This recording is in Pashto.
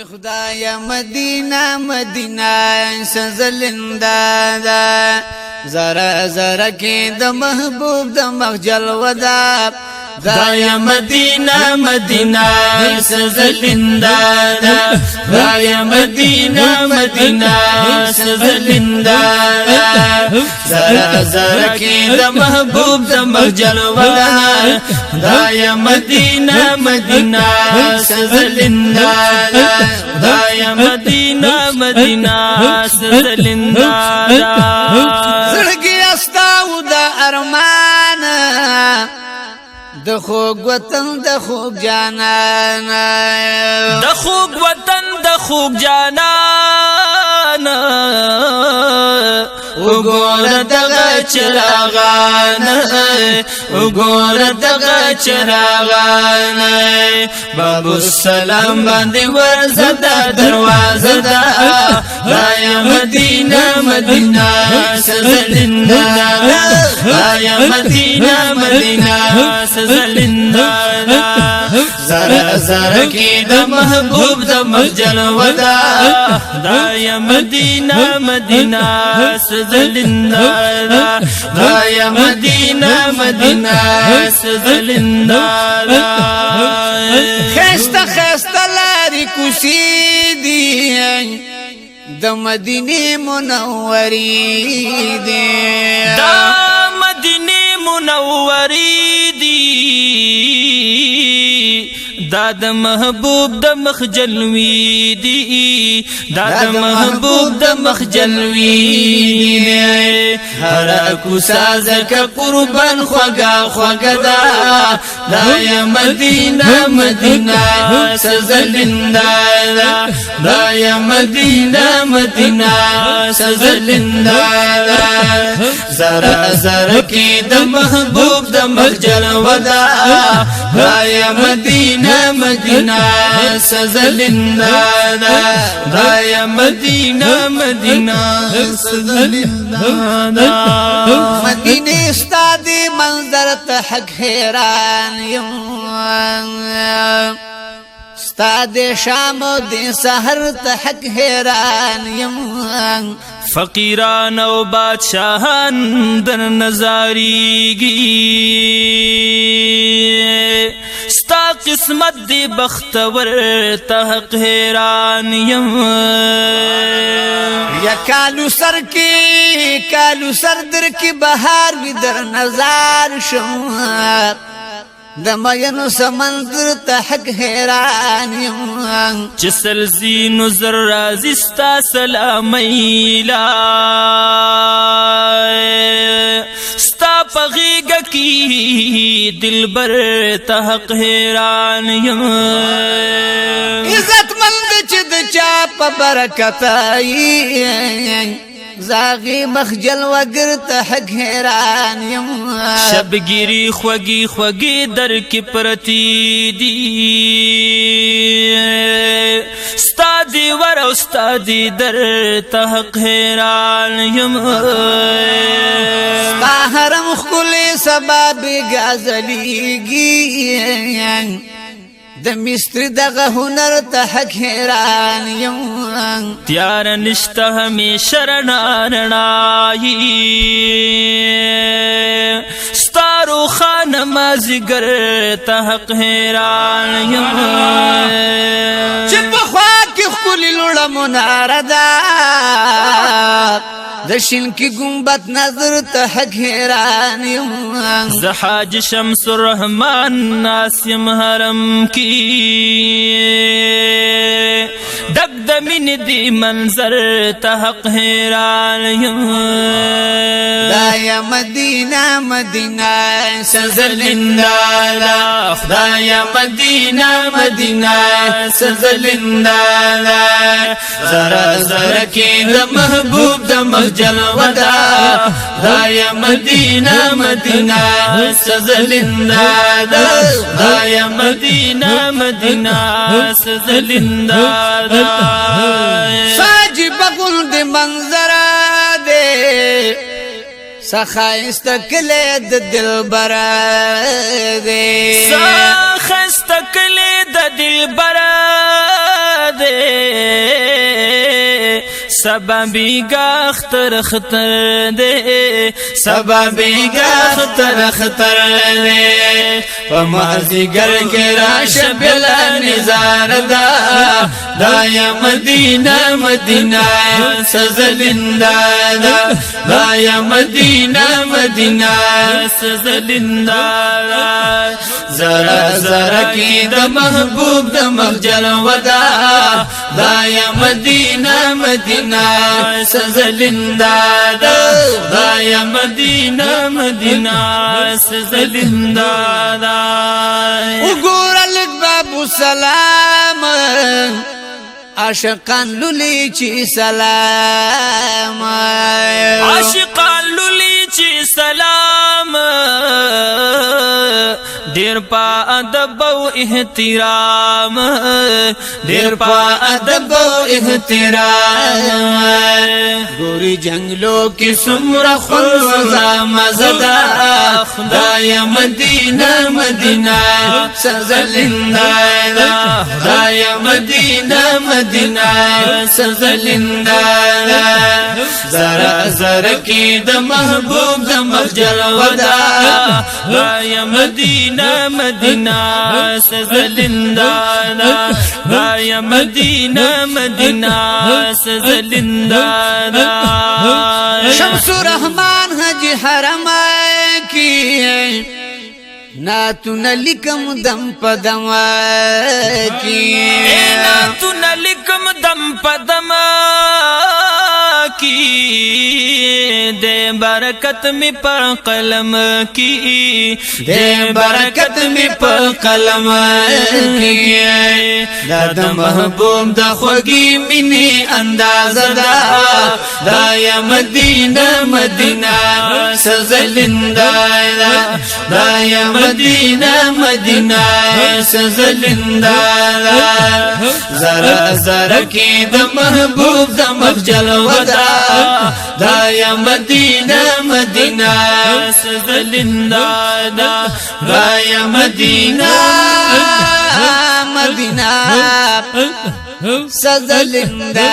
خدای مدینه مدینه سزلنده ده زره زره کې د محبوب د مخجل ودا خدای مدینه مدینه سزلنده ده خدای مدینه مدینه سزلنده ده زره زره کې د محبوب د مخجل ودا خدای مدینه مدینه سزلنده ده خدای مدینه مدینه سزلنده ده زړګي استاو د ارمان د خوږ وطن د خوږ جانان د خوږ وطن د خوږ جانان وګوره دغه چراغان وګوره دغه چراغان باب السلام باندې ورزدا دروازه ده رایا مدینه مدینه سزلنده رایا مدینه مدینه سزلنده زره زره کې د محبوب د مخجل ودا دایا مدینه مدینه سزلنده دایا مدینه مدینه سزلنده خسته خسته لارې کوڅې دي د مدینه منورې دي د مدینه منورې دي دا د محبوب د مخجلوی دی دا د محبوب د مخجلوی دی هر کو سازک قربان خوگا خوگا دا دا یا مدینه مدینه سزلنده دا یا مدینه مدینه سزلنده زره زره کی د محبوب د مخجل ودا دا یا مدینه مدینه سزلنده دا یا مدینه مدینه سزلنده مدینه استاد منظر ته حق حیران یم استاد شام د سحر ته حق حیران یم فقیران او بادشاہان در نظاریگی ستا قسمت دی بختور تحق حیران یم یا کالو سر کی کالو سر در کی بہار بھی در نظار شمار د مینو سمندر ته حق حیران یم چسل زینو زر رازستا سلامیلا ستا پغیگا کی دلبر ته حق حیران یم عزت مند چې د چا په برکت ای زاغی مخجل وگر ته حق حیران یم شبگیری خوگی خوگی در کی پرتی دی ستا دیور او ستا دی در ته حق حیران یم ستا حرم خلی سباب غزلیگی د مستر دغه هنر ته حق حیران یم تیار نشته همیشه رڼا رڼایي ستا روښانه مازدیګر ته حق حیران یم چې پخوا کې ښکلې لوړه مناره ده د شین کی گنبد نظر ته حق حیران یم ز حاج شمس الرحمن ناسم حرم کی دگ دمین دی منظر ته حق حیران یم دا یا مدینه مدینه سزلنده خدا یا مدینه مدینه سزلنده زره زره کی د محبوب د مخجل ودا دا یا مدینه مدینه سزلنده دا یا مدینه مدینه سزلنده ساجی بغل د منظر دے سخایست کلی د دلبر دے سخایست کلی د دلبر دے سبا بیگا اختر خطر دے سبا بیگا اختر خطر دے پمازی گر کے راش بلا نظار دا دایا مدینہ مدینہ سزلندہ دا دایا مدینہ مدینہ سزلندہ ذرا ذرا کی دا محبوب دا مخجل ودا دایا مدینہ مدینہ سزلندہ دا دایا مدینہ مدینہ سزلندہ دا وګور لک بابو سلام عاشقان لولي چی سلام عاشقان لولي چی سلام دیر پا ادب و احترام دیر پا ادب و احترام گوری جنگلوں کی سمرا خلوزا مزدا خدای مدینہ مدینہ سزلندہ خدای مدینہ مدینہ سزلندہ ذرا ذرا کی د محبوب د مخجل ودا خدای مدینہ مدینہ سزلندہ خدای مدینہ مدینہ سزلندہ شمس الرحمن حج حرم کی ناتن لکم دم پدم کی ناتن لکم دم پدم کی دے برکت میں پر قلم کی دے برکت میں پر قلم کی دادا محبوب دا خوگی منی انداز دا دایا مدینہ مدینہ سزلندہ دایا مدینہ مدینہ سزلندہ ذرا ذرا کی دا محبوب دا مخجل ودا دایا مدینہ مدینہ سزلندہ دایا مدینہ مدینہ سزلندہ